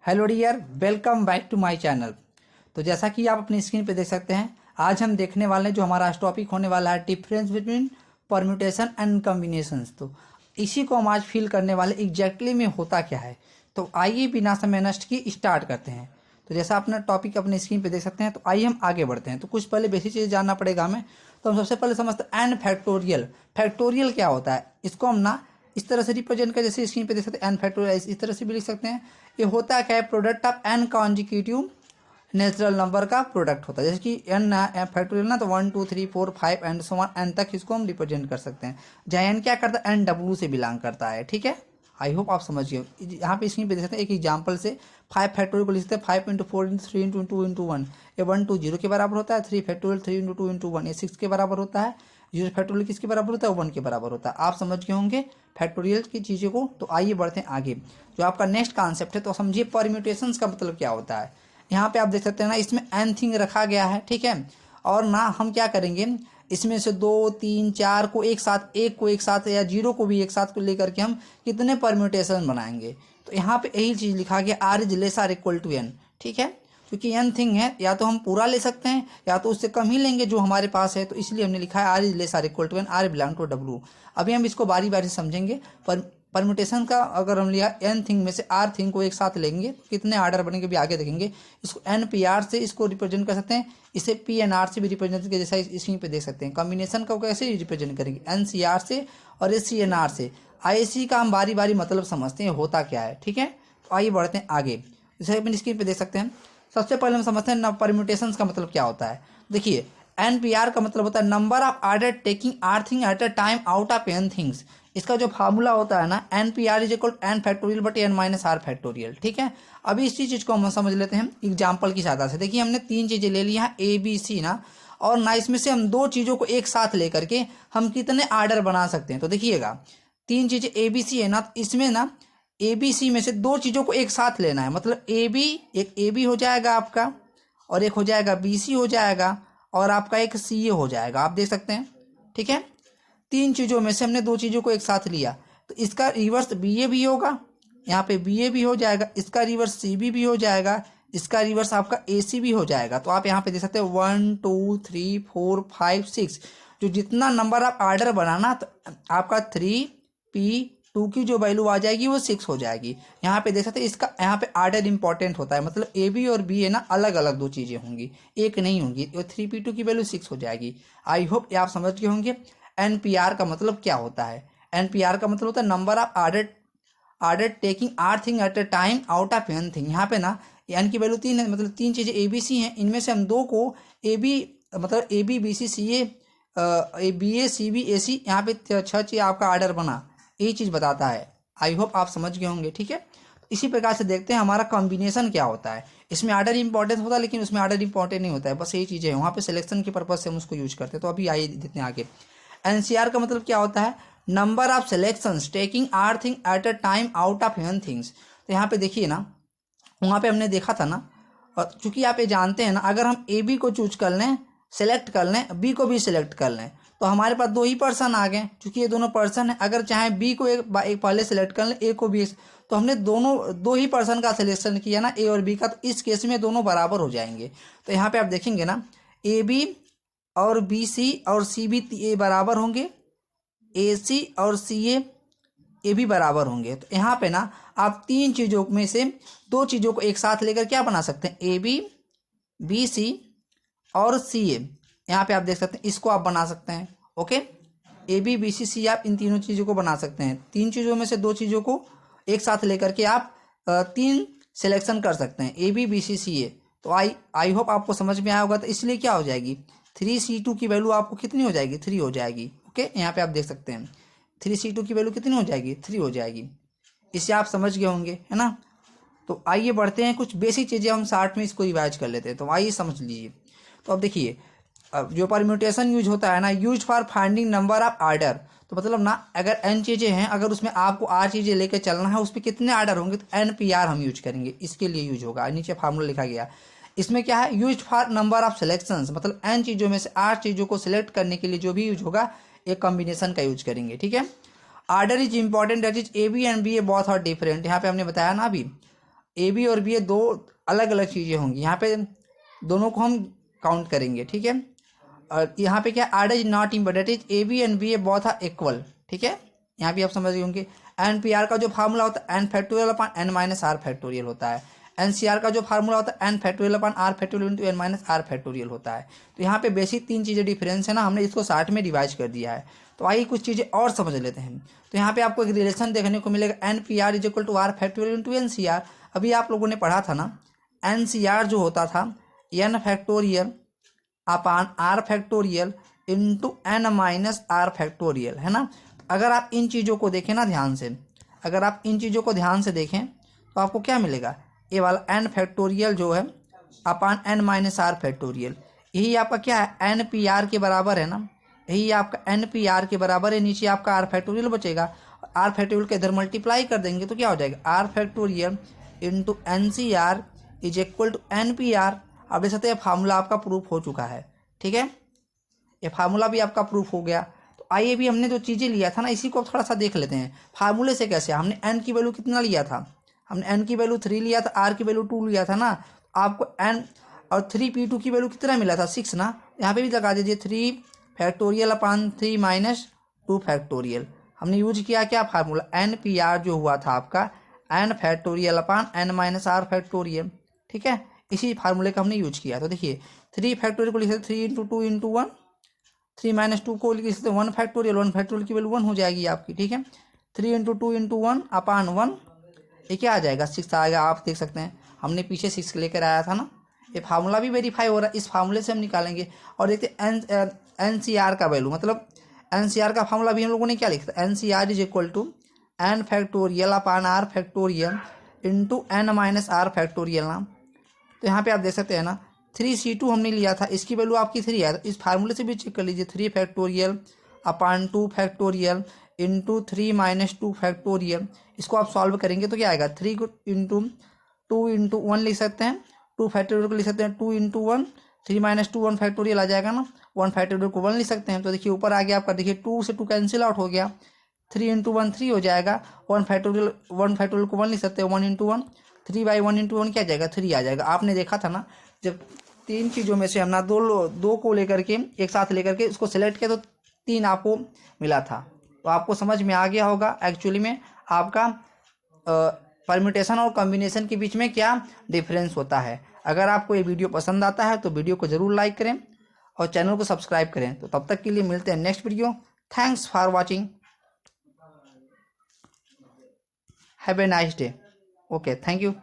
Hello dear, welcome back to my channel. तो जैसा कि आप अपनी स्क्रीन पे देख सकते हैं, आज हम देखने वाले हैं जो हमारा आज टॉपिक होने वाला है difference between permutation and combinations. तो इसी को हम आज फील करने वाले एग्जैक्टली में होता क्या है। तो आइए बिना समय नष्ट किए स्टार्ट करते हैं। तो जैसा अपना टॉपिक अपने स्क्रीन पे देख सकते हैं, तो आइए हम आगे बढ़ते हैं। तो कुछ पहले बेसिक चीज़ जानना पड़ेगा हमें। तो हम सबसे पहले समझते हैं एन फैक्टोरियल। फैक्टोरियल क्या होता है, इसको हम ना इस तरह से रिप्रेजेंट कर, जैसे स्क्रीन पे देख सकते हैं एन फैक्टोरियल, इस तरह से भी लिख सकते हैं। ये होता क्या है, product of n consecutive natural number का प्रोडक्ट होता है। जैसे कि एन फैक्टोरियल ना, तो 1 2 3 4 5 एंड सो ऑन एन तक इसको हम रिप्रेजेंट कर सकते हैं। जहाँ एन क्या करता है, एन डब्ल्यू से बिलोंग करता है। ठीक है, आई होप आप समझ गए। यहाँ पे स्क्रीन पे देख सकते हैं एक एग्जाम्पल से 5 फैक्टोरियल को लिख सकते हैं 5 इंटू 4 इंटू 3 इंटू 2 इंटू 1। ये 1 2 0 के बराबर होता है। 3 फैक्टोरियल 3 इंटू 2 इंटू 1 ये 6 के बराबर होता है। 0 फैक्टोरियल किसके बराबर होता है, 1 के बराबर होता है। आप समझ गए होंगे फैक्टोरियल की चीज़ों को। तो आइए बढ़ते हैं आगे। जो आपका नेक्स्ट कॉन्सेप्ट है, तो समझिए परम्यूटेशंस का मतलब क्या होता है। यहाँ पे आप देख सकते हैं ना, इसमें एन थिंग रखा गया है। ठीक है, और ना हम क्या करेंगे, इसमें से 2 3 4 को एक साथ, एक को एक साथ या 0 को भी एक साथ को लेकर के हम कितने परम्यूटेशन बनाएंगे। तो यहाँ पे यही चीज़ लिखा गया, r is less or equal to n. ठीक है, क्योंकि एन थिंग है, या तो हम पूरा ले सकते हैं या तो उससे कम ही लेंगे जो हमारे पास है। तो इसलिए हमने लिखा है r is less or equal to n, r belong to W. अभी हम इसको बारी बारी समझेंगे। पर परम्यूटेशन का अगर हम लिया, एन थिंग में से आर थिंग को एक साथ लेंगे तो कितने आर्डर बनेंगे भी आगे देखेंगे। इसको एन पी आर से इसको रिप्रेजेंट कर सकते हैं, इसे पी एन आर से भी रिप्रेजेंट करके, जैसा स्क्रीन पे देख सकते हैं। कॉम्बिनेशन का कैसे रिप्रेजेंट करेंगे, एन सी आर से और एस सी एन आर से। आई सी का हम बारी बारी मतलब समझते हैं होता क्या है। ठीक है, तो आइए बढ़ते हैं आगे। जैसे अपनी स्क्रीन पे देख सकते हैं, सबसे पहले हम समझते हैं ना परम्यूटेशंस का मतलब क्या होता है। देखिए, एन पी आर का मतलब होता है number of order taking r thing at a time out of n things. इसका जो फार्मूला होता है ना, n P r is equal n factorial but n minus r factorial. ठीक है, अभी इसी चीज़ को हम समझ लेते हैं एग्जाम्पल की सहायता से। देखिए, हमने 3 चीज़ें ले ली हैं, ए बी सी ना, और ना इसमें से हम 2 चीज़ों को एक साथ लेकर के हम कितने आर्डर बना सकते हैं। तो देखिएगा, 3 चीज़ें ए बी सी है ना, तो इसमें ना ए बी सी में से 2 चीज़ों को एक साथ लेना है। मतलब ए बी, एक ए बी हो जाएगा आपका, और एक हो जाएगा बी सी हो जाएगा, और आपका एक सी ए हो जाएगा। आप देख सकते हैं। ठीक है, 3 चीज़ों में से हमने 2 चीज़ों को एक साथ लिया, तो इसका रिवर्स बी ए भी होगा, यहाँ पे बी ए भी हो जाएगा, इसका रिवर्स सी बी भी हो जाएगा, इसका रिवर्स आपका ए सी भी हो जाएगा। तो आप यहाँ पे देख सकते हैं 1 2 3 4 5 6, जो जितना नंबर आप आर्डर बनाना, तो आपका 3 पी 2 की जो वैल्यू आ जाएगी वो 6 हो जाएगी। यहाँ पे देख सकते हैं, इसका यहाँ पे आर्डर इंपॉर्टेंट होता है। मतलब ए बी और बी है ना, अलग अलग 2 चीज़ें होंगी, एक नहीं होंगी। तो 3 पी 2 की वैल्यू 6 हो जाएगी। आई होप ये आप समझ गए होंगे एन पी आर का मतलब क्या होता है। एन पी आर का मतलब होता है number of order taking r thing at a time out of n thing. यहाँ पे ना एन की वैल्यू 3 है, मतलब 3 चीज़ें ए बी सी हैं, इनमें से हम 2 को ए बी, मतलब A B B C C A B A C B A C, यहाँ पे 6 चीज़ आपका आर्डर बना, यही चीज़ बताता है। आई होप आप समझ गए होंगे। ठीक है, इसी प्रकार से देखते हैं हमारा कॉम्बिनेशन क्या होता है। इसमें आर्डर इंपॉर्टेंट होता है, लेकिन उसमें आर्डर इंपॉर्टेंट नहीं होता है, बस यही चीज़ें हैं, वहाँ पे सिलेक्शन के पर्पज से हम उसको यूज करते हैं। तो अभी आइए देखते हैं आगे। एनसीआर का मतलब क्या होता है, number of selections taking r thing at a time out of n things. तो यहाँ पे देखिए ना, वहाँ पे हमने देखा था ना, और चूंकि आप ये जानते हैं ना, अगर हम ए बी को चूज कर लें, सेलेक्ट कर लें, बी को भी सिलेक्ट कर लें, तो हमारे पास 2 ही पर्सन आ गए। चूंकि ये दोनों पर्सन है, अगर चाहे बी को एक पहले सेलेक्ट कर लें, ए को भी, तो हमने दोनों 2 ही पर्सन का सिलेक्शन किया ना, ए और बी का, तो इस केस में दोनों बराबर हो जाएंगे। तो यहाँ पे आप देखेंगे ना, ए बी और बी सी और सी बी ए बराबर होंगे, ए सी और सी ए भी बराबर होंगे। तो यहाँ पे ना आप 3 चीज़ों में से 2 चीज़ों को एक साथ लेकर क्या बना सकते हैं, ए बी बी सी और सी ए। यहाँ पे आप देख सकते हैं, इसको आप बना सकते हैं। Okay, A B B C C, आप इन तीनों चीज़ों को बना सकते हैं। 3 चीज़ों में से 2 चीज़ों को एक साथ लेकर के आप 3 सिलेक्शन कर सकते हैं, ए बी बी सी सी ए। तो आई होप आपको समझ में आया होगा। तो इसलिए क्या हो जाएगी, 3C2 की वैल्यू आपको कितनी हो जाएगी, 3 हो जाएगी। ओके, यहाँ पे आप देख सकते हैं 3C2 की वैल्यू कितनी हो जाएगी, 3 हो जाएगी। इससे आप समझ गए होंगे, है ना। तो आइए बढ़ते हैं, कुछ बेसिक चीज़ें हम शार्ट में इसको रिवाइज कर लेते हैं। तो आइए समझ लीजिए। तो अब देखिए, अब जो परम्यूटेशन यूज होता है ना, use for finding number of order. तो मतलब ना, अगर n चीज़ें हैं, अगर उसमें आपको r चीज़ें लेकर चलना है, उस पर कितने आर्डर होंगे, तो एन पी आर हम यूज करेंगे, इसके लिए यूज होगा। नीचे फार्मूला लिखा गया, इसमें क्या है, use for number of selections, मतलब n चीज़ों में से 8 चीज़ों को सिलेक्ट करने के लिए जो भी यूज होगा, एक कॉम्बिनेशन का यूज करेंगे। ठीक है, order is important, that is A B and B A both are different. यहाँ पे हमने बताया ना अभी, ए बी और बी ए दो अलग अलग चीज़ें होंगी, यहाँ पे दोनों को हम काउंट करेंगे, ठीक है। और यहाँ पे क्या r is not important, is A B and B A both are equal, ठीक है। यहाँ भी आप समझ गए होंगे। एन पी आर का जो फार्मूला होता है n factorial upon n minus r factorial होता है। एन सी आर का जो फार्मूला होता है n factorial upon r factorial into n minus r factorial होता है। तो यहाँ पे बेसिक 3 चीज़ें डिफरेंस है ना, हमने इसको 60 में डिवाइड कर दिया है। तो आइए कुछ चीज़ें और समझ लेते हैं। तो यहाँ पे आपको एक रिलेशन देखने को मिलेगा, n P r is equal to r factorial into n C r. अभी आप लोगों ने पढ़ा था ना, एन सी आर जो होता था n factorial upon r factorial into n minus r factorial, है ना। अगर आप इन चीज़ों को देखें ना ध्यान से, अगर आप इन चीज़ों को ध्यान से देखें तो आपको क्या मिलेगा, ये वाला एन फैक्टोरियल जो है upon n minus r factorial, यही आपका क्या है एन पी आर के बराबर है ना, यही आपका एन पी आर के बराबर है। नीचे आपका आर फैक्टोरियल बचेगा, आर फैक्टोरियल के इधर मल्टीप्लाई कर देंगे तो क्या हो जाएगा, r factorial into n C r is equal to n P r. आप देख सकते हैं फार्मूला आपका प्रूफ हो चुका है, ठीक है, ये फार्मूला भी आपका प्रूफ हो गया। तो आइए भी हमने जो चीज़ें लिया था ना, इसी को थोड़ा सा देख लेते हैं फार्मूले से कैसे। हमने एन की वैल्यू कितना लिया था, हमने एन की वैल्यू 3 लिया था, आर की वैल्यू 2 लिया था ना। आपको एन और 3p2 की वैल्यू कितना मिला था, 6 ना। यहाँ पे भी लगा दीजिए 3 फैक्टोरियल अपॉन 3 माइनस 2 फैक्टोरियल। हमने यूज किया क्या फार्मूला, एन पी आर जो हुआ था आपका n factorial upon n minus r factorial, ठीक है। इसी फार्मूले का हमने यूज किया। तो देखिए 3 फैक्टोरियल को लिख सकते 3 इंटू 2 इंटू 1, 3 माइनस 2 को लिख सकते 1 फैक्टोरियल, 1 फैक्टोरियल की वैल्यू 1 हो जाएगी आपकी, ठीक है। 3 इंटू 2 इंटू 1 अपॉन 1, ये क्या आ जाएगा 6 आएगा। आप देख सकते हैं हमने पीछे 6 लेकर आया था ना, ये फार्मूला भी वेरीफाई हो रहा है। इस फार्मूले से हम निकालेंगे और देखते हैं एन सी आर का वैल्यू, मतलब एन सी आर का फार्मूला भी हम लोगों ने क्या लिखा था, n C r is equal to n factorial upon r factorial into n minus r factorial ना। तो यहाँ पे आप देख सकते हैं ना 3c2 हमने लिया था, इसकी वैल्यू आपकी 3 है। तो इस फार्मूले से भी चेक कर लीजिए, 3 factorial upon 2 factorial into 3 minus 2 factorial. इसको आप सॉल्व करेंगे तो क्या आएगा, 3 को इंटू 2 इंटू 1 लिख सकते हैं, 2 फैक्टोरियल को लिख सकते हैं 2 इंटू 1, 3 माइनस 2 1 फैक्टोरियल आ जाएगा ना, 1 फैक्टोरियल को 1 लिख सकते हैं। तो देखिए ऊपर आ गया आपका, देखिए 2 से 2 कैंसिल आउट हो गया, 3 इंटू 1 3 हो जाएगा, 1 फैक्टोरियल को 1 लिख सकते हैं, 1 इंटू 1, 3 बाई 1 इंटू 1 क्या आ जाएगा 3 आ जाएगा। आपने देखा था ना जब 3 चीज़ों में से हमने दो को लेकर के एक साथ लेकर के उसको सेलेक्ट किया तो 3 आपको मिला था। तो आपको समझ में आ गया होगा एक्चुअली में आपका परम्यूटेशन और कॉम्बिनेशन के बीच में क्या डिफरेंस होता है। अगर आपको ये वीडियो पसंद आता है तो वीडियो को ज़रूर लाइक करें और चैनल को सब्सक्राइब करें। तो तब तक के लिए मिलते हैं next video. Thanks for watching, have a nice day. Okay, thank you.